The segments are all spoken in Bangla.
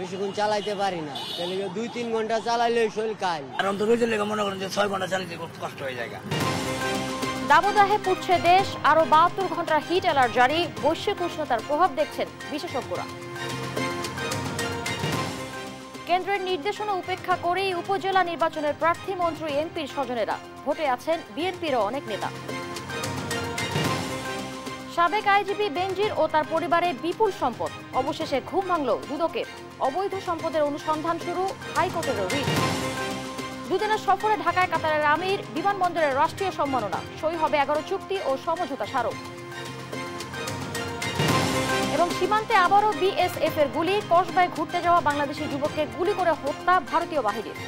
বেশিক্ষণ চালাইতে পারি না, তাহলে 2-3 ঘন্টা চালাইলে শরীর কাল। আর অন্তর্জাল লেগে মনে করেন যে 6 ঘন্টা চালাইতে খুব কষ্ট হয়ে যায়। দাবদাহে পুড়ছে দেশ, আরো 72 ঘন্টার হিট অ্যালার্ট জারি। বৈশ্বিক উষ্ণতার প্রভাব দেখছেন বিশেষজ্ঞরা। কেন্দ্রের নির্দেশনা উপেক্ষা করেই উপজেলা নির্বাচনের প্রার্থী মন্ত্রী এমপির স্বজনেরা। ভোটে আছেন বিএনপিরও অনেক নেতা। সাবেক আইজিপি বেনজির ও তার পরিবারে বিপুল সম্পদ, অবশেষে ঘুম ভাঙল দুদকের। অবৈধ সম্পদের অনুসন্ধান শুরু, হাইকোর্টেরও রিট। দুদিনের সফরে ঢাকায় কাতারের আমির, বিমানবন্দরের রাষ্ট্রীয় সম্মাননা। সই হবে 11 চুক্তি ও সমঝোতা স্মারক। এবং সীমান্তে আবারও বিএসএফ এর গুলি, কসবায় ঘুরতে যাওয়া বাংলাদেশি যুবককে গুলি করে হত্যা ভারতীয় বাহিনীর।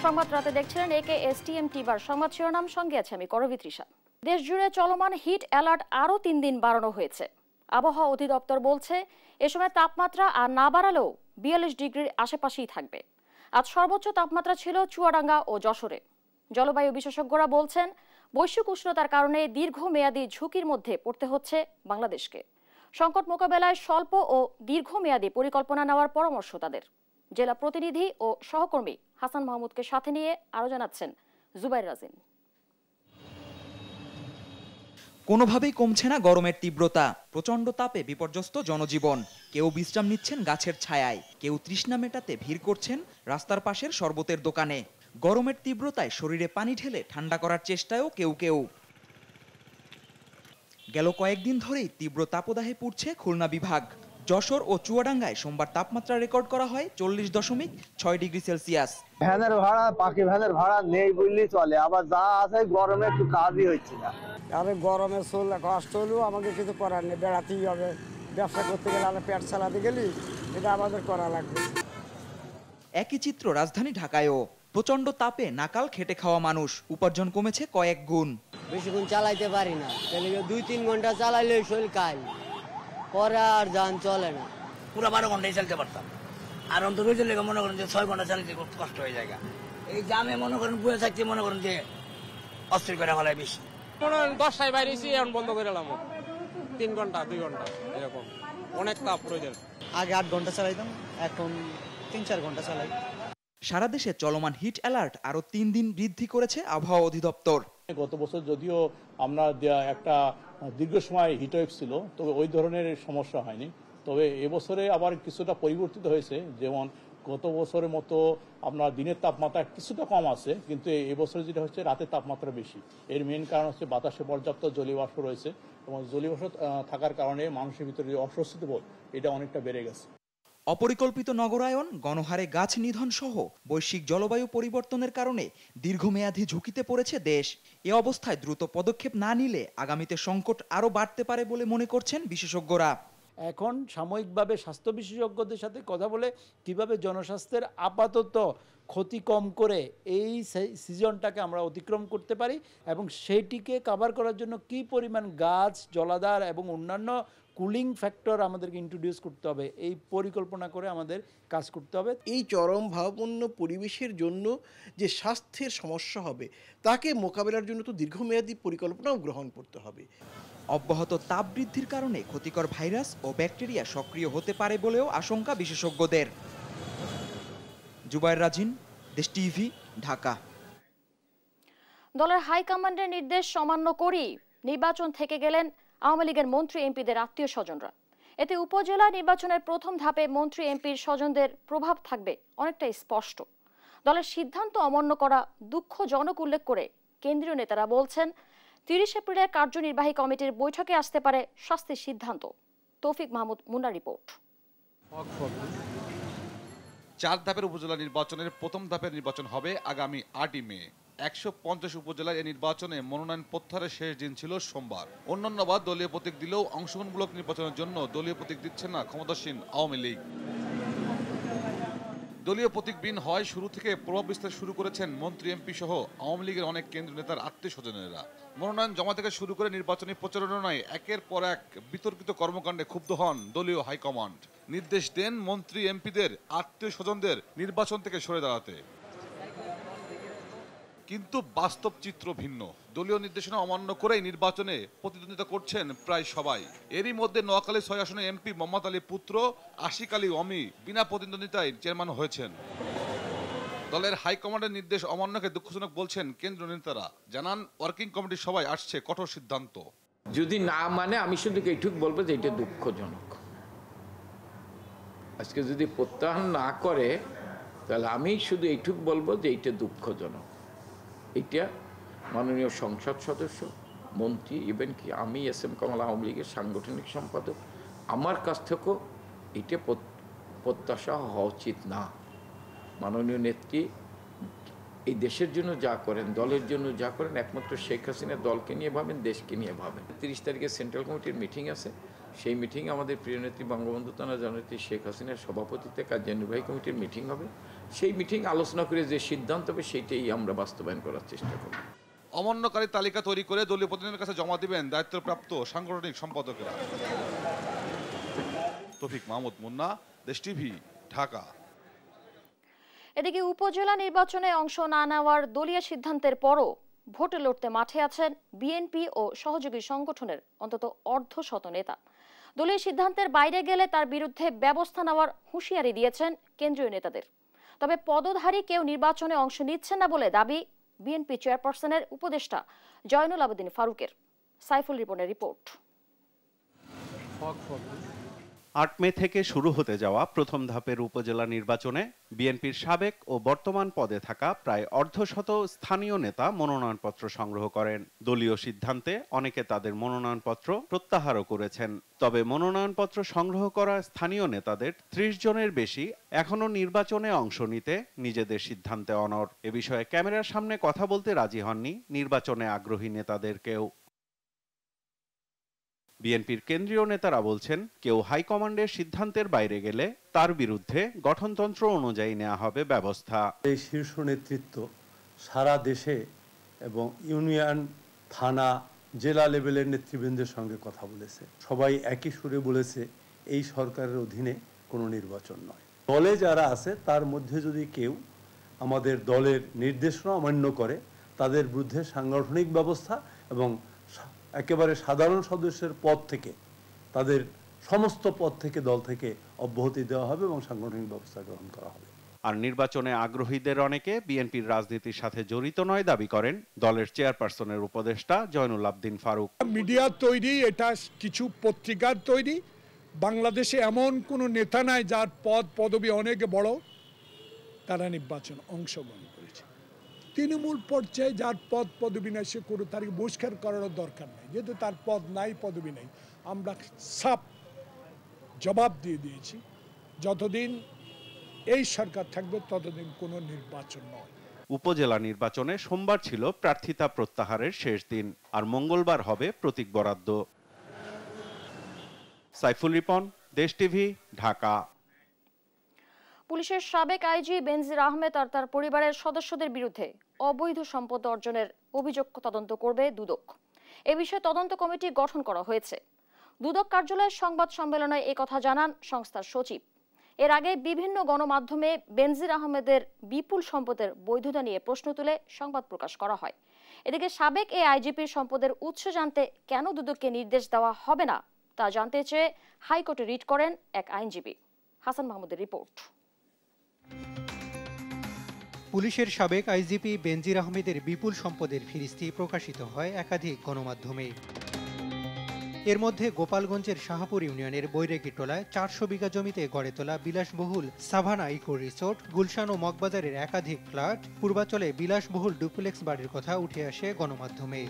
সংবাদ রাতে দেখছিলেন AKSTM টিভার সংবাদ শিরোনাম, সঙ্গে আছে আমি করবি তৃষা। দেশ জুড়ে চলমান হিট অ্যালার্ট আরও 3 দিন বাড়ানো হয়েছে। আবহাওয়া অধিদপ্তর বলছে এ সময় তাপমাত্রা আর না বাড়ালেও 42 ডিগ্রির আশেপাশেই থাকবে। আজ সর্বোচ্চ তাপমাত্রা ছিল চুয়াডাঙ্গা ও যশোরে। জলবায়ু বিশেষজ্ঞরা বলছেন বৈশ্বিক উষ্ণতার কারণে দীর্ঘমেয়াদী ঝুঁকির মধ্যে পড়তে হচ্ছে বাংলাদেশকে। সংকট মোকাবেলায় স্বল্প ও দীর্ঘমেয়াদী পরিকল্পনা নেওয়ার পরামর্শ তাদের। জেলা প্রতিনিধি ও সহকর্মী হাসান মাহমুদকে সাথে নিয়ে আরো জানাচ্ছেন জুবাইর রাজিন। কোনোভাবেই কমছে না গরমের তীব্রতা। প্রচণ্ড তাপে বিপর্যস্ত জনজীবন। কেউ বিশ্রাম নিচ্ছেন গাছের ছায়ায়, কেউ তৃষ্ণা মেটাতে ভিড় করছেন রাস্তার পাশের শরবতের দোকানে। গরমের তীব্রতায় শরীরে পানি ঢেলে ঠান্ডা করার চেষ্টায়ও কেউ কেউ। গেল কয়েকদিন ধরেই তীব্র তাপদাহে পুড়ছে খুলনা বিভাগ। যশোর ও চুয়াডাঙ্গায় সোমবার তাপমাত্রা রেকর্ড করা হয় 40.6 ডিগ্রি সেলসিয়াস। ভ্যানের ভাড়া, পাখি ভ্যানের ভাড়া নেই বললেই চলে, আবার যা আছে গরমে একটু কাজই হচ্ছে না। আরে গরমে চললে কষ্ট হলেও আমাকে কিছু করার নেই, বেড়াতেই হবে। ব্যবসা করতে গেলে আমরা পেট চালাতে গেলি, এটা আমাদের করা লাগবে। একই চিত্র রাজধানী ঢাকায়ও। প্রচণ্ড তাপে নাকাল খেটে খাওয়া মানুষ, উপার্জন কমেছে কয়েক গুণ। বেশিক্ষণ চালাইতে পারি না, তাহলে 2-3 ঘন্টা চালাইলে শরীর কাল, পরে আর যান চলে না। পুরো 12 ঘন্টাই চালাতে পারতাম। আর অন্তর্জাল লেগে মনে করেন যে 6 ঘন্টা চালাইতে খুব কষ্ট হয়ে যায়। এই জামে মনে করেন বয়ে থাকতে মনে করেন যে অস্থির করে ফেলায় বেশি। মনে হয় 10টায় বাইরেছি, এখন বন্ধ করে এলাম। 3 ঘন্টা 2 ঘন্টা এরকম অনেক তাপ প্রয়োজন। আগে 8 ঘন্টা চালাইতাম, এখন 3-4 ঘন্টা চালাই। সারা দেশে চলমান হিট অ্যালার্ট আরো 3 দিন বৃদ্ধি করেছে আবহাওয়া অধিদপ্তর। গত বছর যদিও আমরা একটা দীর্ঘ সময় হিটওয়েভ ছিল, তবে ওই ধরনের সমস্যা হয়নি। তবে এবছরে আবার কিছুটা পরিবর্তিত হয়েছে। যেমন গত বছরের মতো আপনার দিনের তাপমাত্রা কিছুটা কম আছে, কিন্তু এবছরে যেটা হচ্ছে রাতের তাপমাত্রা বেশি। এর মেইন কারণ হচ্ছে বাতাসে পর্যাপ্ত জলীয় বাষ্প রয়েছে, এবং জলীয় বাষ্প থাকার কারণে মানুষের ভিতরে যে অস্বস্তি বোধ এটা অনেকটা বেড়ে গেছে। অপরিকল্পিত নগরায়ন, গণহারে গাছ নিধন সহ বৈশ্বিক জলবায়ু পরিবর্তনের কারণে দীর্ঘমেয়াদী ঝুঁকিতে পড়েছে দেশ। এ অবস্থায় দ্রুত পদক্ষেপ না নিলে আগামীতে সংকট আরও বাড়তে পারে বলে মনে করছেন বিশেষজ্ঞরা। এখন সাময়িকভাবে স্বাস্থ্য বিশেষজ্ঞদের সাথে কথা বলে কিভাবে জনস্বাস্থ্যের আপাতত ক্ষতি কম করে এই সিজনটাকে আমরা অতিক্রম করতে পারি, এবং সেইটিকে কভার করার জন্য কি পরিমাণ গাছ, জলাধার এবং অন্যান্য কুলিং ফ্যাক্টর আমাদেরকে ইন্ট্রোডিউস করতে হবে, এই পরিকল্পনা করে আমাদের কাজ করতে হবে। এই চরম ভাবাপন্ন পরিবেশের জন্য যে স্বাস্থ্যের সমস্যা হবে তাকে মোকাবেলার জন্য তো দীর্ঘমেয়াদী পরিকল্পনাও গ্রহণ করতে হবে। অব্যাহত তাপ বৃদ্ধির কারণে ক্ষতিকর ভাইরাস ও ব্যাকটেরিয়া সক্রিয় হতে পারে বলেও আশঙ্কা বিশেষজ্ঞদের। জুবাইর রাজিন, দেশ টিভি, ঢাকা। দলের হাইকমান্ডের নির্দেশ অমান্য করেই নির্বাচন থেকে গেলেন আওয়ামী লীগের মন্ত্রী এমপিদের আত্মীয় স্বজনরা। এতে উপজেলা নির্বাচনের প্রথম ধাপে মন্ত্রী এমপির স্বজনদের প্রভাব থাকবে অনেকটাই স্পষ্ট। দলের সিদ্ধান্ত অমান্য করা দুঃখজনক উল্লেখ করে কেন্দ্রীয় নেতারা বলছেন 30 এপ্রিলের কার্যনির্বাহী কমিটির বৈঠকে আসতে পারে শাস্তির সিদ্ধান্ত। তৌফিক মাহমুদ মুন্নার রিপোর্ট। 4 ধাপের উপজেলা নির্বাচনের প্রথম ধাপের নির্বাচন হবে আগামী 8 মে। 150 উপজেলার এই নির্বাচনে মনোনয়ন প্রত্যাহারের শেষ দিন ছিল সোমবার। অন্যান্যবার দলীয় প্রতীক দিলেও অংশগ্রহণমূলক নির্বাচনের জন্য দলীয় প্রতীক দিচ্ছে না ক্ষমতাসীন আওয়ামী লীগ। দলীয় প্রতীকবিহীন হয় শুরু থেকে প্রভাব বিস্তার শুরু করেছেন মন্ত্রী এমপি সহ আওয়ামী লীগের অনেক কেন্দ্রীয় নেতার আত্মীয় স্বজনেরা। মনোনয়ন জমা থেকে শুরু করে নির্বাচনী প্রচারণায় একের পর এক বিতর্কিত কর্মকাণ্ডে ক্ষুব্ধ হন দলীয় হাইকমান্ড। নির্দেশ দেন মন্ত্রী এমপিদের আত্মীয় স্বজনদের নির্বাচন থেকে সরে দাঁড়াতে। কিন্তু বাস্তব চিত্র ভিন্ন। দলীয় নির্দেশনা অমান্য করেই নির্বাচনে প্রতিদ্বন্দ্বিতা করছেন প্রায় সবাই। এরই মধ্যে নোয়াখালী 6 আসনে এমপি মোহাম্মদ আলীর পুত্র আশিক আলী অমি বিনা প্রতিদ্বন্দ্বিতায় চেয়ারম্যান হয়েছেন। দলের হাইকমান্ডের নির্দেশ অমান্যকে দুঃখজনক বলছেন কেন্দ্রীয় নেতারা। জানান, ওয়ার্কিং কমিটির সভায় আসছে কঠোর সিদ্ধান্ত। যদি না মানে আমি শুধু এইটুকু বলবো যে এটা দুঃখজনক। আজকে যদি প্রত্যাহার না করে তাহলে আমি শুধু এইটুকু বলবো যে এটা দুঃখজনক। এটা মাননীয় সংসদ সদস্য, মন্ত্রী, ইভেন কি আমি এস.এম. কামাল আওয়ামী লীগের সাংগঠনিক সম্পাদক, আমার কাছ থেকেও এটা প্রত্যাশা হওয়া উচিত না। মাননীয় নেত্রী এই দেশের জন্য যা করেন, দলের জন্য যা করেন, একমাত্র শেখ হাসিনার দলকে নিয়ে ভাবেন, দেশকে নিয়ে ভাবেন। 30 তারিখে সেন্ট্রাল কমিটির মিটিং আছে। সেই মিটিংয়ে আমাদের প্রিয় নেত্রী বঙ্গবন্ধু তানা জননেত্রী শেখ হাসিনার সভাপতিত্বে কার্যনির্বাহী কমিটির মিটিং হবে। সেই মিটিং আলোচনা করে যে সিদ্ধান্ত হবে সেইটাই আমরা বাস্তবায়ন করার চেষ্টা করব। অমান্যকারী তালিকা তৈরি করে দলীয় প্রতিনিধিদের কাছে জমা দিবেন দায়িত্বপ্রাপ্ত সাংগঠনিক সম্পাদকেরা। তৌফিক মাহমুদ মুন্না, দেশ টিভি, ঢাকা। এদিকে উপজেলা নির্বাচনে অংশ না নেওয়ার দলীয় সিদ্ধান্তের পরও ভোটে লড়তে মাঠে আছেন বিএনপি ও সহযোগী সংগঠনের অন্তত অর্ধশত নেতা। দলীয় সিদ্ধান্তের বাইরে গেলে তার বিরুদ্ধে ব্যবস্থা নেওয়ার হুঁশিয়ারি দিয়েছেন কেন্দ্রীয় নেতাদের। তবে পদধারী কেউ নির্বাচনে অংশ নিচ্ছে না বলে দাবি বিএনপি চেয়ারপারসনের উপদেষ্টা জয়নুল আবেদিন ফারুকের। সাইফুল রিপনের রিপোর্ট। 8 মে থেকে শুরু হতে যাওয়া প্রথম ধাপের উপজেলা নির্বাচনে বিএনপির সাবেক ও বর্তমান পদে থাকা প্রায় অর্ধশত স্থানীয় নেতা মনোনয়নপত্র সংগ্রহ করেন। দলীয় সিদ্ধান্তে অনেকে তাদের মনোনয়নপত্র প্রত্যাহারও করেছেন। তবে মনোনয়নপত্র সংগ্রহ করা স্থানীয় নেতাদের 30 জনের বেশি এখনো নির্বাচনে অংশ নিতে নিজেদের সিদ্ধান্তে অনড়। এ বিষয়ে ক্যামেরার সামনে কথা বলতে রাজি হননি নির্বাচনে আগ্রহী নেতাদের কেউ। বিএনপির কেন্দ্রীয় নেতারা বলছেন, কেউ হাইকমান্ডের সিদ্ধান্তের বাইরে গেলে তার বিরুদ্ধে গঠনতন্ত্র অনুযায়ী নেওয়া হবে ব্যবস্থা। এই শীর্ষ নেতৃত্ব সারা দেশে এবং ইউনিয়ন, থানা, জেলা লেভেলের নেতৃবৃন্দের সঙ্গে কথা বলেছে। সবাই একই সুরে বলেছে এই সরকারের অধীনে কোনো নির্বাচন নয়। দলে যারা আছে তার মধ্যে যদি কেউ আমাদের দলের নির্দেশনা অমান্য করে তাদের বিরুদ্ধে সাংগঠনিক ব্যবস্থা এবং একেবারে সাধারণ সদস্যের পদ থেকে তাদের সমস্ত পদ থেকে দল থেকে অব্যাহতি দেওয়া হবে এবং সাংগঠনিক ব্যবস্থা গ্রহণ করা হবে। আর নির্বাচনে আগ্রহীদের অনেকে বিএনপির রাজনীতির সাথে জড়িত নয় দাবি করেন দলের চেয়ারপারসনের উপদেষ্টা জয়নুল আবেদিন ফারুক। মিডিয়ার তৈরি, এটা কিছু পত্রিকার তৈরি। বাংলাদেশে এমন কোনো নেতা নাই যার পদবি অনেক বড় তারা নির্বাচন অংশগ্রহণ করেছে। তৃণমূল পর্যায়ে যার পদবি নাই সে কোনো তারিখ বহিষ্কার করার দরকার নেই, যেহেতু তার পদ নাই, পদবি নেই। আমরা সাফ জবাব দিয়ে দিয়েছি, যতদিন এই সরকার থাকবে ততদিন কোনো নির্বাচন নয়। উপজেলা নির্বাচনে সোমবার ছিল প্রার্থিতা প্রত্যাহারের শেষ দিন, আর মঙ্গলবার হবে প্রতীক বরাদ্দ। সাইফুল রিপন, দেশ টিভি, ঢাকা। পুলিশের সাবেক আইজি বেনজির আহমেদ আর তার পরিবারের সদস্যদের বিরুদ্ধে অবৈধ সম্পদ অর্জনের অভিযোগ তদন্ত করবে দুদক। এ বিষয়ে তদন্ত কমিটি গঠন করা হয়েছে। দুদক কার্যালয়ের সংবাদ সম্মেলনে এই কথা জানান সংস্থার সচিব। এর আগে বিভিন্ন গণমাধ্যমে বেনজির আহমেদের বিপুল সম্পদের বৈধতা নিয়ে প্রশ্ন তুলে সংবাদ প্রকাশ করা হয়। এদিকে সাবেক এই আইজিপির সম্পদের উৎস জানতে কেন দুদককে নির্দেশ দেওয়া হবে না তা জানতে চেয়ে হাইকোর্টে রিট করেন এক আইনজীবী। হাসান মাহমুদের রিপোর্ট। পুলিশের সাবেক আইজিপি বেনজির আহমেদের বিপুল সম্পদের ফিরিস্তি প্রকাশিত হয় একাধিক গণমাধ্যমে। এর মধ্যে গোপালগঞ্জের শাহপুর ইউনিয়নের বৈরাগীটোলায় 400 বিঘা জমিতে গড়ে তোলা বিলাসবহুল সাভানা ইকো রিসোর্ট, গুলশান ও মগবাজারের একাধিক ফ্ল্যাট, পূর্বাচলে বিলাসবহুল ডুপ্লেক্স বাড়ির কথা উঠে আসে গণমাধ্যমে।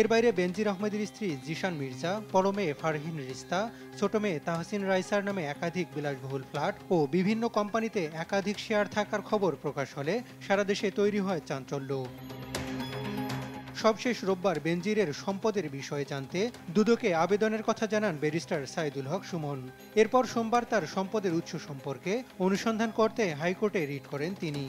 এর বাইরে বেনজির আহমেদের স্ত্রী জিশান মির্জা, বড় মেয়ে ফারহিন রিস্তা, ছোট মেয়ে তাহসিন রাইসার নামে একাধিক বিলাসবহুল ফ্ল্যাট ও বিভিন্ন কোম্পানিতে একাধিক শেয়ার থাকার খবর প্রকাশ হলে সারা দেশে তৈরি হয় চাঞ্চল্য। সবশেষ রোববার বেনজিরের সম্পদের বিষয়ে জানতে দুদকে আবেদনের কথা জানান ব্যারিস্টার সাইদুল হক সুমন। এরপর সোমবার তার সম্পদের উৎস সম্পর্কে অনুসন্ধান করতে হাইকোর্টে রিট করেন তিনি।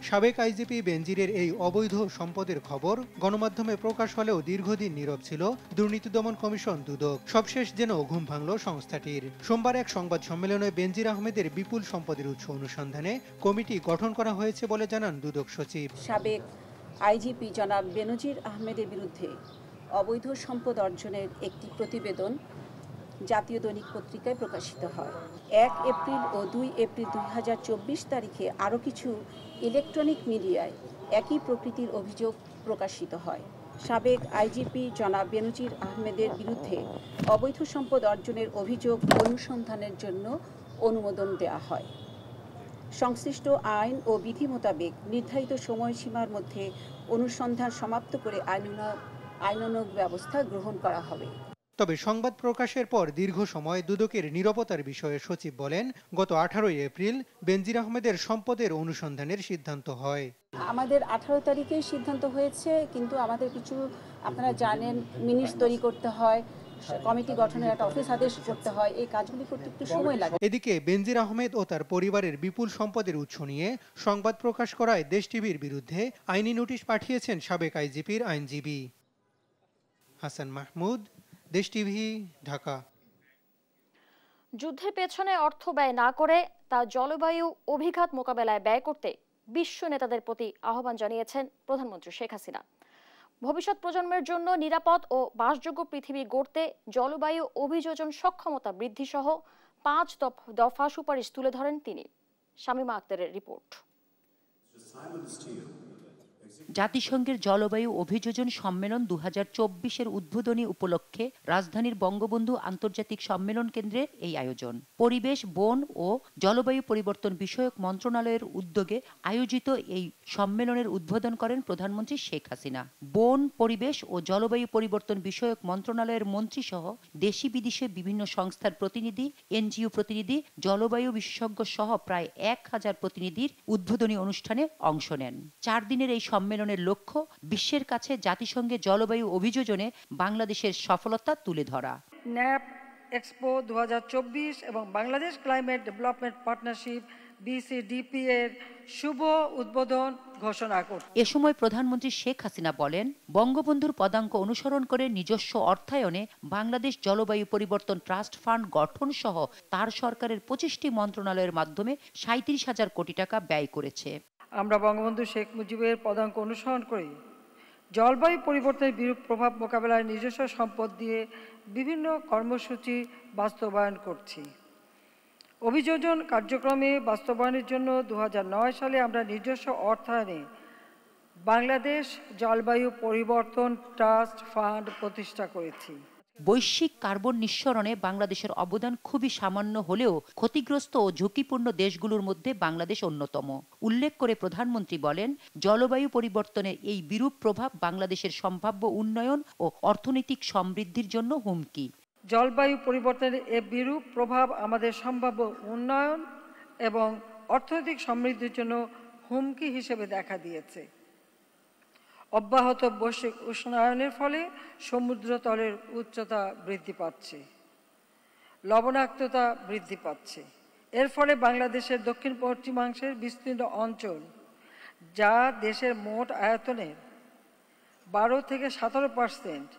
সাবেক আইজিপি বেনজিরের এই অবৈধ সম্পদের খবর গণমাধ্যমে প্রকাশ হলেও দীর্ঘদিন নীরব ছিল দুর্নীতি দমন কমিশন দুদক। সবশেষ যেন ঘুম ভাঙল সংস্থাটির। সোমবার এক সংবাদ সম্মেলনে বেনজির আহমেদের বিপুল সম্পদের উৎস অনুসন্ধানে কমিটি গঠন করা হয়েছে বলে জানান দুদক সচিব। সাবেক আইজিপি জনাব বেনজির আহমেদের বিরুদ্ধে অবৈধ সম্পদ অর্জনের একটি প্রতিবেদন জাতীয় দৈনিক পত্রিকায় প্রকাশিত হয়। 1 এপ্রিল ও 2 এপ্রিল 2024 তারিখে আরও কিছু ইলেকট্রনিক মিডিয়ায় একই প্রকৃতির অভিযোগ প্রকাশিত হয়। সাবেক আইজিপি জনাব বেনজির আহমেদের বিরুদ্ধে অবৈধ সম্পদ অর্জনের অভিযোগ অনুসন্ধানের জন্য অনুমোদন দেওয়া হয়। সংশ্লিষ্ট আইন ও বিধি মোতাবেক নির্ধারিত সময়সীমার মধ্যে অনুসন্ধান সমাপ্ত করে আইনানুগ ব্যবস্থা গ্রহণ করা হবে। তবে সংবাদ প্রকাশের পর দীর্ঘ সময় দুদকের নীরবতার বিষয়ে সচিব বলেন, গত 18 এপ্রিল বেনজির আহমেদের সম্পদের অনুসন্ধানের সিদ্ধান্ত হয়। আমাদের 18 তারিখেই সিদ্ধান্ত হয়েছে, কিন্তু আমাদের কিছু আপনারা জানেন মিনিটস তৈরি করতে হয়, কমিটি গঠনের একটা অফিস আদেশ করতে হয়, এই কাজগুলি করতে একটু সময় লাগে। এদিকে বেনজির আহমেদ ও তার পরিবারের বিপুল সম্পদের উৎস নিয়ে সংবাদ প্রকাশ করায় দেশ টিভির বিরুদ্ধে আইনি নোটিশ পাঠিয়েছেন সাবেক আইজিপির আইনজীবী। হাসান মাহমুদ, দেশ টিভি, ঢাকা। যুদ্ধের পেছনে অর্থ ব্যয় না করে তা জলবায়ু অভিঘাত মোকাবেলায় ব্যয় করতে বিশ্ব নেতাদের প্রতি আহ্বান জানিয়েছেন প্রধানমন্ত্রী শেখ হাসিনা। ভবিষ্যৎ প্রজন্মের জন্য নিরাপদ ও বাসযোগ্য পৃথিবী গড়তে জলবায়ু অভিযোজন সক্ষমতা বৃদ্ধি সহ 5 দফা সুপারিশ তুলে ধরেন তিনি। শামীমা আক্তারের রিপোর্ট। জাতিসংঘের জলবায়ু অভিযোজন সম্মেলন 2024-এর উদ্বোধনী উপলক্ষে রাজধানীর বঙ্গবন্ধু আন্তর্জাতিক সম্মেলন কেন্দ্রের এই আয়োজন। পরিবেশ, বন ও জলবায়ু পরিবর্তন বিষয়ক মন্ত্রণালয়ের উদ্যোগে আয়োজিত এই সম্মেলনের উদ্বোধন করেন প্রধানমন্ত্রী শেখ হাসিনা। বন, পরিবেশ ও জলবায়ু পরিবর্তন বিষয়ক মন্ত্রণালয়ের মন্ত্রী সহ দেশি বিদেশে বিভিন্ন সংস্থার প্রতিনিধি, এনজিও প্রতিনিধি, জলবায়ু বিশেষজ্ঞ সহ প্রায় 1000 প্রতিনিধির উদ্বোধনী অনুষ্ঠানে অংশ নেন। 4 দিনের এই সম্মেলনের লক্ষ্য বিশ্বের কাছে জাতিসংঘের জলবায়ু অভিযোজনে বাংলাদেশের সফলতা তুলে ধরা। ন্যাপ এক্সপো 2024 এবং Bangladesh climate development partnership BCDP এর শুভ উদ্বোধন ঘোষণা করতে এ সময় প্রধানমন্ত্রী শেখ হাসিনা বলেন, বঙ্গবন্ধুর পদাঙ্ক অনুসরণ করে নিজস্ব অর্থায়নে বাংলাদেশ জলবায়ু পরিবর্তন ট্রাস্ট ফান্ড গঠন সহ তার সরকারের 25টি মন্ত্রণালয়ের মাধ্যমে 37,000 কোটি টাকা ব্যয় করেছে। আমরা বঙ্গবন্ধু শেখ মুজিবের পদাঙ্ক অনুসরণ করি জলবায়ু পরিবর্তনের বিরূপ প্রভাব মোকাবেলায় নিজস্ব সম্পদ দিয়ে বিভিন্ন কর্মসূচি বাস্তবায়ন করছি। অভিযোজন কার্যক্রমে বাস্তবায়নের জন্য 2009 সালে আমরা নিজস্ব অর্থায়নে বাংলাদেশ জলবায়ু পরিবর্তন ট্রাস্ট ফান্ড প্রতিষ্ঠা করেছি। বৈশ্বিক কার্বন নিঃসরণে বাংলাদেশের অবদান খুবই সামান্য হলেও ক্ষতিগ্রস্ত ও ঝুঁকিপূর্ণ দেশগুলোর মধ্যে বাংলাদেশ অন্যতম। উল্লেখ করে প্রধানমন্ত্রী বলেন, জলবায়ু পরিবর্তনের এই বিরূপ প্রভাব বাংলাদেশের সম্ভাব্য উন্নয়ন ও অর্থনৈতিক সমৃদ্ধির জন্য হুমকি। জলবায়ু পরিবর্তনের এই বিরূপ প্রভাব আমাদের সম্ভাব্য উন্নয়ন এবং অর্থনৈতিক সমৃদ্ধির জন্য হুমকি হিসেবে দেখা দিয়েছে। অব্যাহত বৈশ্বিক উষ্ণায়নের ফলে সমুদ্রতলের উচ্চতা বৃদ্ধি পাচ্ছে, লবণাক্ততা বৃদ্ধি পাচ্ছে। এর ফলে বাংলাদেশের দক্ষিণ পশ্চিমাংশের বিস্তীর্ণ অঞ্চল, যা দেশের মোট আয়তনের 12 থেকে 17%,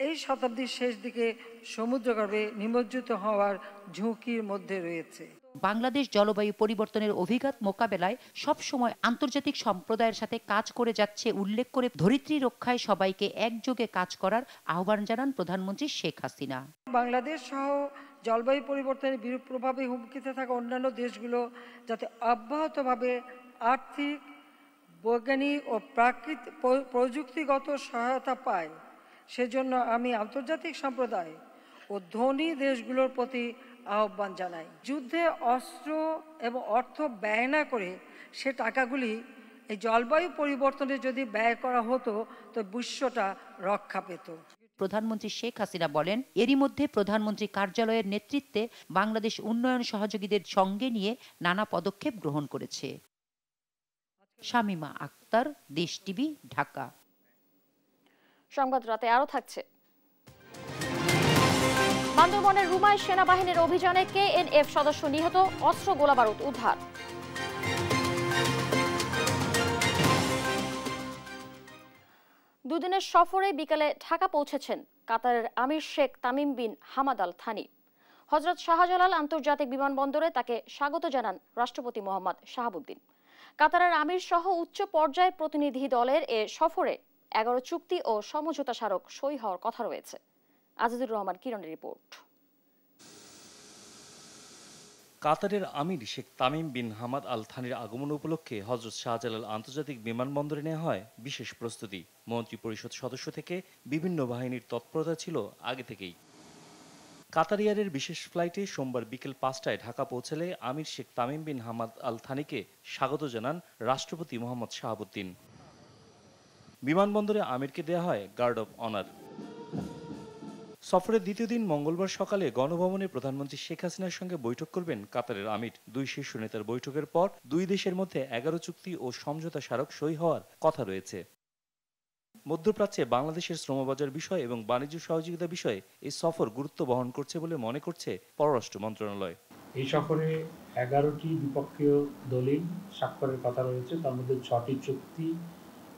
এই শতাব্দীর শেষ দিকে সমুদ্রগর্ভে নিমজ্জিত হওয়ার ঝুঁকির মধ্যে রয়েছে। বাংলাদেশ জলবায়ু পরিবর্তনের অভিঘাত মোকাবেলায় সবসময় আন্তর্জাতিক সম্প্রদায়ের সাথে কাজ করে যাচ্ছে উল্লেখ করে ধরিত্রী রক্ষায় সবাইকে একযোগে কাজ করার আহ্বান জানান প্রধানমন্ত্রী শেখ হাসিনা। বাংলাদেশ সহ জলবায়ু পরিবর্তনের বিরূপ প্রভাবে হুমকিতে থাকা অন্যান্য দেশগুলো যাতে অব্যাহতভাবে আর্থিক, বৈজ্ঞানিক ও প্রযুক্তিগত সহায়তা পায়, সেজন্য আমি আন্তর্জাতিক সম্প্রদায় ও ধনী দেশগুলোর প্রতি আহ্বান জানাই। যুদ্ধে অস্ত্র এবং অর্থ ব্যয় না করে সে টাকাগুলি এই জলবায়ু পরিবর্তনে যদি ব্যয় করা হতো তো বিশ্বটা রক্ষা পেত। প্রধানমন্ত্রী শেখ হাসিনা বলেন, এরই মধ্যে প্রধানমন্ত্রী কার্যালয়ের নেতৃত্বে বাংলাদেশ উন্নয়ন সহযোগীদের সঙ্গে নিয়ে নানা পদক্ষেপ গ্রহণ করেছে। শামীমা আক্তার, দেশ টিভি, ঢাকা। সংবাদ রাতে আরো থাকছে। বান্দরবনের রুমাই সেনাবাহিনীর অভিযানে KNF সদস্য নিহত, অস্ত্র গোলাবারুদ উদ্ধার। দুদিনের সফরে বিকেলে ঢাকা পৌঁছেছেন কাতারের আমির Sheikh Tamim bin Hamad Al Thani. Hazrat Shahjalal আন্তর্জাতিক বিমানবন্দরে তাকে স্বাগত জানান রাষ্ট্রপতি মোহাম্মদ শাহাবুদ্দিন। কাতারের আমির সহ উচ্চ পর্যায়ের প্রতিনিধি দলের এ সফরে 11 চুক্তি ও সমঝোতা স্মারক সই হওয়ার কথা রয়েছে। আজিজুর রহমান কিরণের রিপোর্ট। কাতারের আমির Sheikh Tamim bin Hamad Al থানির আগমন উপলক্ষে হযরত শাহজালাল আন্তর্জাতিক বিমানবন্দরে নেওয়া হয় বিশেষ প্রস্তুতি। মন্ত্রী পরিষদ সদস্য থেকে বিভিন্ন বাহিনীর তৎপরতা ছিল আগে থেকেই। কাতার এয়ারের বিশেষ ফ্লাইটে সোমবার বিকেল 5টায় ঢাকা পৌঁছালে আমির Sheikh Tamim bin Hamad Al থানিকে স্বাগত জানান রাষ্ট্রপতি মোহাম্মদ শাহাবুদ্দিন। বিমানবন্দরে আমিরকে দেয়া হয় গার্ড অব অনার। সফরের দ্বিতীয় দিন মঙ্গলবার সকালে গণভবনে প্রধানমন্ত্রী শেখ হাসিনার সঙ্গে বৈঠক করবেন কাতারের আমির। দুই শীর্ষ নেতার বৈঠকের পর দুই দেশের মধ্যে 11 চুক্তি ও সমঝোতা স্মারক সই হওয়ার কথা রয়েছে। মধ্যপ্রাচ্যে বাংলাদেশের শ্রমবাজার বিষয় এবং বাণিজ্য সহযোগিতা বিষয়ে এই সফর গুরুত্ব বহন করছে বলে মনে করছে পররাষ্ট্র মন্ত্রণালয়। এই সফরে 11টি দ্বিপক্ষীয় দলিল স্বাক্ষরের কথা রয়েছে, তার মধ্যে 6টি চুক্তি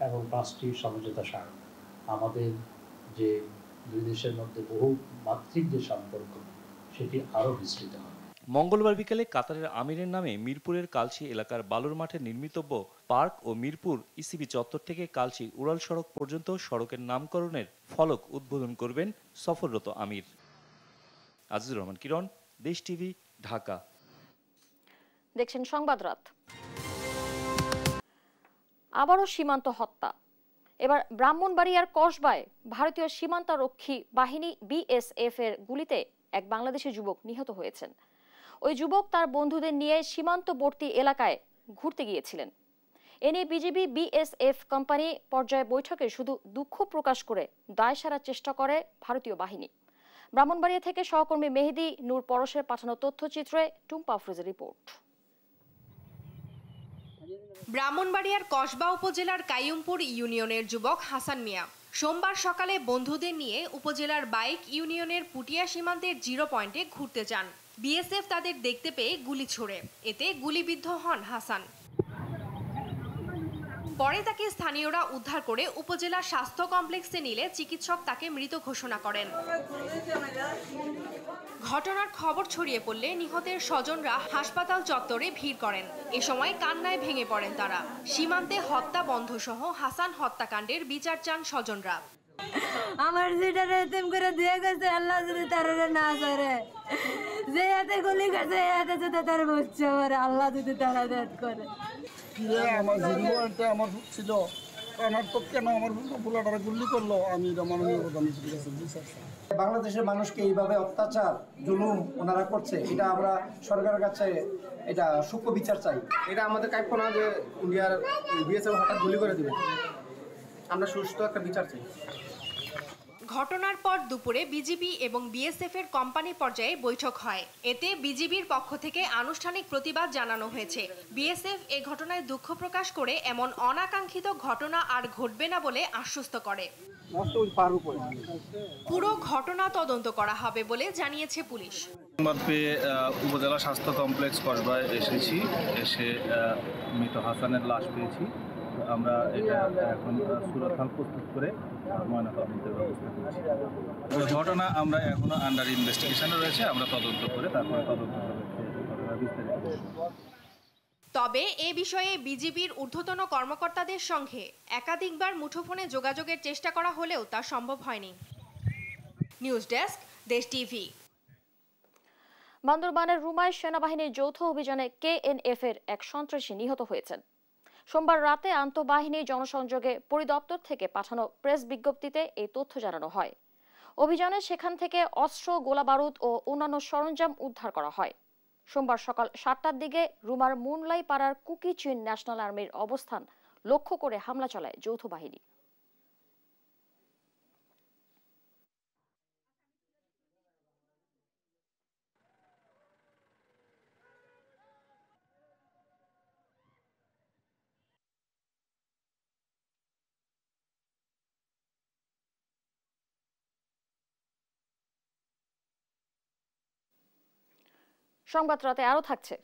এবং 5টি সমঝোতা স্মারক। আমাদের যে দুই দেশের মধ্যে বহু মাত্রিক যে সম্পর্ক সেটি আরও বিস্তৃত হবে। মঙ্গলবার বিকেলে কাতারের আমিরের নামে মিরপুরের কালশি এলাকার বালুর মাঠে নির্মিতব্য পার্ক ও মিরপুর ইসিবি চত্বর থেকে কালশি উড়াল সড়ক পর্যন্ত সড়কের নামকরণের ফলক উদ্বোধন করবেন সফররত আমির। আজিজুর রহমান কিরণ, দেশ টিভি, ঢাকা। দেখছেন সংবাদ রাত। আবারও সীমান্ত হত্যা। এবার ব্রাহ্মণবাড়িয়ার কসবায় ভারতীয় সীমান্তরক্ষী বাহিনী বিএসএফ এর গুলিতে এক বাংলাদেশি যুবক নিহত হয়েছেন। ওই যুবক তার বন্ধুদের নিয়ে সীমান্তবর্তী এলাকায় ঘুরতে গিয়েছিলেন। এ নিয়ে বিজিবি বিএসএফ কোম্পানি পর্যায়ে বৈঠকে শুধু দুঃখ প্রকাশ করে দায় সারার চেষ্টা করে ভারতীয় বাহিনী। ব্রাহ্মণবাড়িয়া থেকে সহকর্মী মেহেদী নূর পরশের পাঠানো তথ্যচিত্রে টুম্পা আফরোজের রিপোর্ট। ব্রাহ্মণবাড়িয়ার কসবা উপজেলার কাইয়ুমপুর ইউনিয়নের যুবক হাসান মিয়া সোমবার সকালে বন্ধুদের নিয়ে উপজেলার বাইক ইউনিয়নের পুটিয়া সীমান্তের 0 পয়েন্টে ঘুরতে যান। বিএসএফ তাদের দেখতে পেয়ে গুলি ছোড়ে, এতে গুলিবিদ্ধ হন হাসান। পরে তাকে স্থানীয়রা উদ্ধার করে উপজেলা স্বাস্থ্য কমপ্লেক্সে নিলে চিকিৎসক তাকে মৃত ঘোষণা করেন। ঘটনার খবর ছড়িয়ে পড়লে নিহতের স্বজনরা হাসপাতাল চত্বরে ভিড় করেন। এ সময় কান্নায় ভেঙে পড়েন তারা। সীমান্তে হত্যা বন্ধ সহ হাসান হত্যাকাণ্ডের বিচার চান স্বজনরা। আমার যেটারে এতিম করে দিয়ে গেছে, আল্লাহ যদি তার না করে, যে হাতে গুলি গেছে এই হাতে যদি তার বুঝছে পারে, আল্লাহ যদি তারা দেখ করে। আমার জীবনটা আমার ছিল, আমার তো কেন আমার বুলাটারে গুলি করলো, আমি মাননীয় প্রধানমন্ত্রীর কাছে বিচার চাই। বাংলাদেশের মানুষকে এইভাবে অত্যাচার জুলুম ওনারা করছে, এটা আমরা সরকারের কাছে এটা সূক্ষ্ম বিচার চাই। এটা আমাদের কাম্য না যে ইন্ডিয়ার বিএসএফ হঠাৎ গুলি করে দিবে, আমরা সুষ্ঠু একটা বিচার চাই। ঘটনার পর দুপুরে বিজিবি এবং বিএসএফ এর কোম্পানি পর্যায়ে বৈঠক হয়। এতে বিজিবির পক্ষ থেকে আনুষ্ঠানিক প্রতিবাদ জানানো হয়েছে। বিএসএফ এই ঘটনায় দুঃখ প্রকাশ করে এমন অনাকাঙ্ক্ষিত ঘটনা আর ঘটবে না বলে আশ্বস্ত করে। পুরো ঘটনা তদন্ত করা হবে বলে জানিয়েছে পুলিশ। সংবাদ পেয়ে উপজেলা স্বাস্থ্য কমপ্লেক্স কসবায় এসেছি, এসে মৃত হাসানের লাশ পেয়েছি। আমরা এটা এখন সুরতহাল প্রস্তুত করে ময়নাতদন্তের ব্যবস্থা করছি। ওই ঘটনা আমরা এখনো আন্ডার ইনভেস্টিগেশনে রয়েছে, আমরা তদন্ত করে তারপরে তদন্ত বিস্তারিত। তবে এ বিষয়ে বিজিবির ঊর্ধ্বতন কর্মকর্তাদের সঙ্গে একাধিকবার মুঠোফোনে যোগাযোগের চেষ্টা করা হলেও তা সম্ভব হয়নি। নিউজ ডেস্ক, দেশ টিভি। বান্দরবানের রুমায় সেনাবাহিনীর যৌথ অভিযানে কেএনএফ এর এক সন্ত্রাসী নিহত হয়েছেন। সোমবার রাতে আন্তঃবাহিনী জনসংযোগে পরিদপ্তর থেকে পাঠানো প্রেস বিজ্ঞপ্তিতে এই তথ্য জানানো হয়। অভিযানে সেখান থেকে অস্ত্র, গোলাবারুদ ও অন্যান্য সরঞ্জাম উদ্ধার করা হয়। সোমবার সকাল 7টার দিকে রুমার মুনলাই পাড়ার কুকি চিন ন্যাশনাল আর্মির অবস্থান লক্ষ্য করে হামলা চালায় যৌথ বাহিনী। সংবাদ রাতে আরো থাকছে।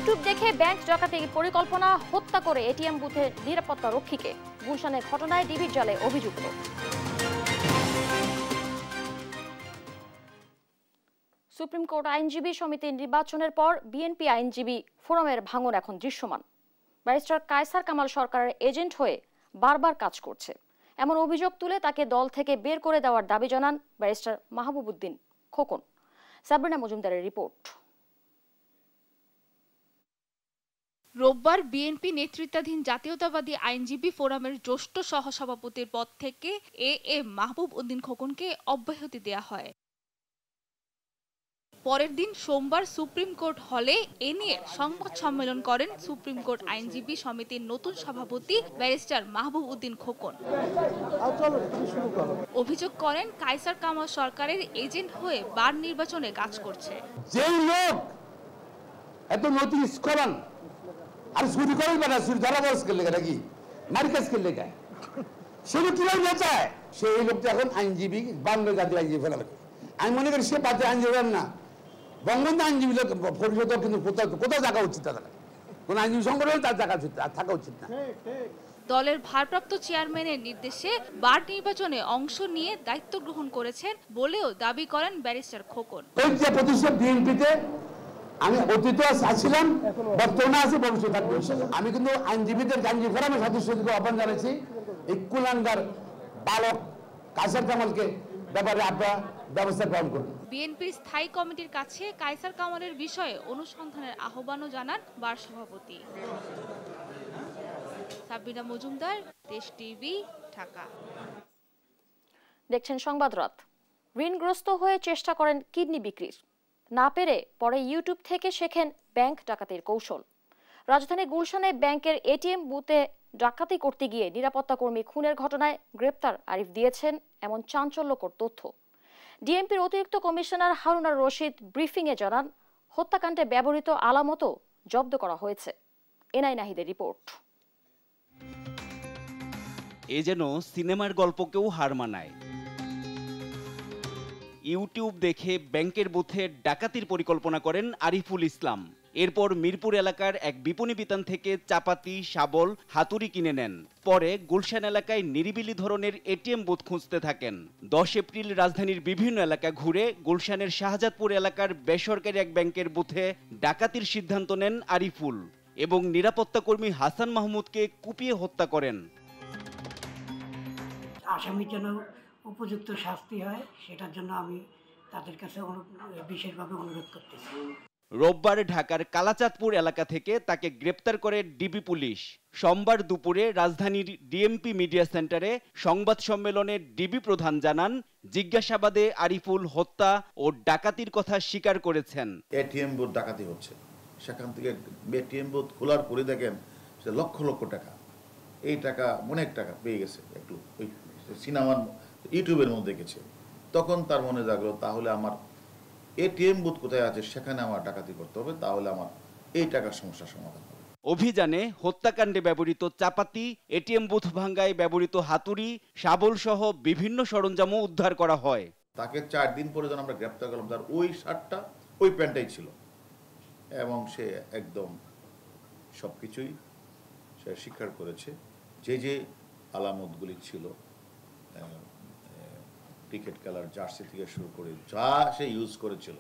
ইউটিউব দেখে ব্যাংক ডাকাতির পরিকল্পনা, হত্যা করে এটিএম বুথে নিরাপত্তা রক্ষীকে। গুলশানের ঘটনায় ডিবির জালে অভিযুক্ত। সুপ্রিম কোর্ট আইনজীবী সমিতির নির্বাচনের পর বিএনপি আইনজীবী ফোরামের ভাঙন এখন দৃশ্যমান। ব্যারিস্টার কায়সার কামাল সরকারের এজেন্ট হয়ে বারবার কাজ করছে, এমন অভিযোগ তুলে তাকে দল থেকে বের করে দেওয়ার দাবি জানান ব্যারিস্টার মাহবুব উদ্দিন খোকন। সাবরিনা মজুমদারের রিপোর্ট। রোববার বিএনপি নেতৃত্বাধীন জাতীয়তাবাদী আইনজীবী ফোরামের জ্যেষ্ঠ সহসভাপতির পদ থেকে এএম মাহবুব উদ্দিন খোকনকে অব্যাহতি দেয়া হয়। পরের দিন সোমবার সুপ্রিম কোর্ট হলে এ নিয়ে সংবাদ সম্মেলন করেন সুপ্রিম কোর্ট আইনজীবী সমিতির নতুন সভাপতি ব্যারিস্টার মাহবুব উদ্দিন খোকন। অভিযোগ করেন কায়সার কামাল সরকারের এজেন্ট হয়ে বার নির্বাচনে কাজ করছে। যেই লোক এত নোটিশ করেন আর চুরি করেন না, চুরি ধরা বয়স করলে নাকি মার্কেজ করলে গায় সেটা কিভাবে বেচায়? সেই লোকটা এখন আইনজীবী, বাংলা জাতীয় আইনজীবী ফেলা। আমি মনে করি সে বাচ্চা আইনজীবী না, বঙ্গবন্ধু আইনজীবী পরিষদ কিন্তু কোথাও থাকা উচিত, তাদের কোন আইনজীবী সংগঠনে তার থাকা উচিত না। দলের ভারপ্রাপ্ত চেয়ারম্যানের নির্দেশে বার নির্বাচনে অংশ নিয়ে দায়িত্ব গ্রহণ করেছেন বলেও দাবি করেন ব্যারিস্টার খোকন। প্রতিষ্ঠা বিএনপিতে আমি অতীত আছিলাম, বর্তমানে আছি, ভবিষ্যতে থাকবো। আমি কিন্তু আইনজীবীদের আইনজীবী ফোরামের সদস্যদেরকে আহ্বান জানাচ্ছি, এই কুলাঙ্গার বালক কায়সার কামালকে ব্যাপারে আপনারা ব্যবস্থা গ্রহণ করুন। বিএনপির স্থায়ী কমিটির কাছে কায়সার কামালের বিষয়ে অনুসন্ধানের আহ্বানও জানান বার সভাপতি। সাবরিনা মজুমদার, দেশ টিভি, ঢাকা। দেখছেন সংবাদ রাত। ঋণগ্রস্ত হয়ে চেষ্টা করেন কিডনি বিক্রির, না পেরে পরে ইউটিউব থেকে শেখেন ব্যাংক ডাকাতির কৌশল। রাজধানী গুলশানে ব্যাংকের এটিএম বুথে ডাকাতি করতে গিয়ে নিরাপত্তা কর্মী খুনের ঘটনায় গ্রেপ্তার আরিফ দিয়েছেন এমন চাঞ্চল্যকর তথ্য। ডিএমপির অতিরিক্ত কমিশনার হারুনার রশিদ ব্রিফিংয়ে জানান, হত্যাকাণ্ডে ব্যবহৃত আলামতও জব্দ করা হয়েছে। এনআই নাহিদের রিপোর্ট। এ যেন সিনেমার গল্পকেও হার মানায়। ইউটিউব দেখে ব্যাংকের বুথে ডাকাতির পরিকল্পনা করেন আরিফুল ইসলাম। এরপর মিরপুর এলাকার এক বিপণী বিতান থেকে চাপাতি, শাবল, হাতুড়ি কিনে নেন। পরে গুলশান এলাকায় নিরিবিলি ধরনের এটিএম বুথ খুঁজতে থাকেন। 10 এপ্রিল রাজধানীর বিভিন্ন এলাকা ঘুরে গুলশানের শাহজাদপুর এলাকার বেসরকারি এক ব্যাংকের বুথে ডাকাতির সিদ্ধান্ত নেন আরিফুল এবং নিরাপত্তা কর্মী হাসান মাহমুদকে কুপিয়ে হত্যা করেন। আসামির জন্য উপযুক্ত শাস্তি হয়, সেটার জন্য আমি তাদের কাছে বিশেষভাবে অনুরোধ করতেছি। রোববার ঢাকার কালাচাঁদপুর এলাকা থেকে তাকে গ্রেপ্তার করে ডিবি পুলিশ। সোমবার দুপুরে রাজধানীর ডিএমপি মিডিয়া সেন্টারে সংবাদ সম্মেলনে ডিবি প্রধান জানান, জিজ্ঞাসাবাদে আরিফুল হত্যা ও ডাকাতির কথা স্বীকার করেছেন। এটিএম বুথ ডাকাতি হচ্ছে, সেখান থেকে এটিএম বুথ খোলার পরে দেখেন সে লক্ষ লক্ষ টাকা, এই টাকা অনেক টাকা পেয়ে গেছে। একটু ওই সিনেমার ইউটিউবের মধ্যে দেখেছে, তখন তার মনে জাগলো তাহলে আমার এটিএম বুথ কোথায় আছে সেখানে আমার ডাকাতি করতে হবে, তাহলে আমার এই টাকার সমস্যার সমাধান হবে। অভিযানে হত্যাকাণ্ডে ব্যবহৃত চাপাতি, এটিএম বুথ ভাঙ্গায় ব্যবহৃত হাতুড়ি, শাবল সহ বিভিন্ন সরঞ্জামও উদ্ধার করা হয়। তাকে 4 দিন পরে যখন আমরা গ্রেপ্তার করলাম, তার ওই শার্টটা ওই প্যান্টটাই ছিল এবং সে একদম সবকিছুই সে স্বীকার করেছে। যে যে আলামতগুলি ছিল, ক্রিকেট খেলার জার্সি থেকে শুরু করে যা সে ইউজ করেছিল,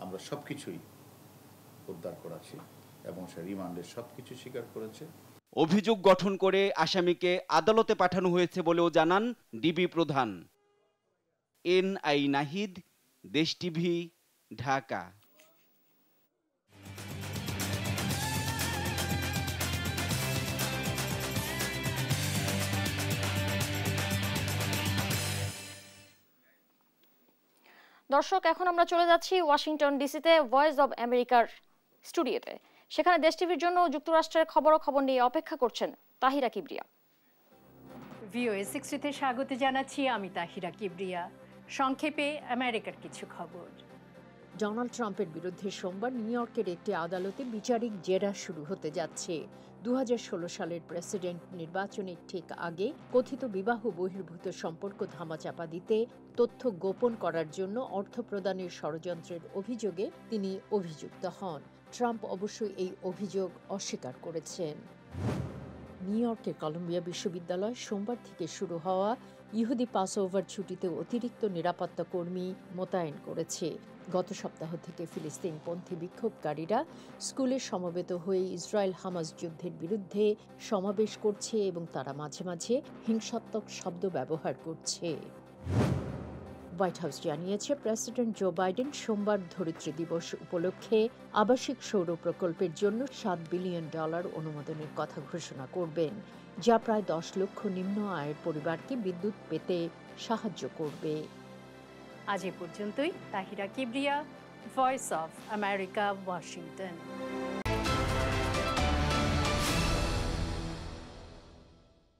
আমরা সবকিছুই উদ্ধার করেছি এবং সে রিমান্ডে সবকিছু স্বীকার করেছে। অভিযোগ গঠন করে আসামিকে আদালতে পাঠানো হয়েছে বলেও জানান ডিবি প্রধান। এনআই নাহিদ, দেশ টিভি, ঢাকা। দর্শক, এখন আমরা চলে যাচ্ছি ওয়াশিংটন ডিসিতে ভয়েস অব আমেরিকার স্টুডিওতে। সেখানে দেশ টিভির জন্য যুক্তরাষ্ট্রের খবর নিয়ে অপেক্ষা করছেন তাহিরা কিবরিয়া। ভিওএ 60তে স্বাগত জানাচ্ছি, আমি তাহিরা কিবরিয়া। সংক্ষেপে আমেরিকার কিছু খবর। ডোনাল্ড ট্রাম্পের বিরুদ্ধে সোমবার নিউ ইয়র্কের একটি আদালতে বিচারিক জেরা শুরু হতে যাচ্ছে। 2016 সালের প্রেসিডেন্ট নির্বাচনের ঠিক আগে কথিত বিবাহ বহির্ভূত সম্পর্ক ধামাচাপা দিতে তথ্য গোপন করার জন্য অর্থ প্রদানের ষড়যন্ত্রের অভিযোগে তিনি অভিযুক্ত হন। ট্রাম্প অবশ্যই এই অভিযোগ অস্বীকার করেছেন। নিউ ইয়র্কের কলম্বিয়া বিশ্ববিদ্যালয় সোমবার থেকে শুরু হওয়া ইহুদি পাসওভার ছুটিতে অতিরিক্ত নিরাপত্তা কর্মী মোতায়েন করেছে। গত সপ্তাহ থেকে ফিলিস্তিনপন্থী বিক্ষোভকারীরা স্কুলে সমবেত হয়ে ইসরায়েল হামাস যুদ্ধের বিরুদ্ধে সমাবেশ করছে এবং তারা মাঝে মাঝে হিংসাত্মক শব্দ ব্যবহার করছে। হোয়াইট হাউস জানিয়েছে প্রেসিডেন্ট জো বাইডেন সোমবার ধরিত্রী দিবস উপলক্ষে আবাসিক সৌর প্রকল্পের জন্য $7 বিলিয়ন অনুমোদনের কথা ঘোষণা করবেন, যা প্রায় 10 লক্ষ নিম্ন আয়ের পরিবারকে বিদ্যুৎ পেতে সাহায্য করবে। আজ এ পর্যন্তই। Tahira Kibria, voice of America, Washington.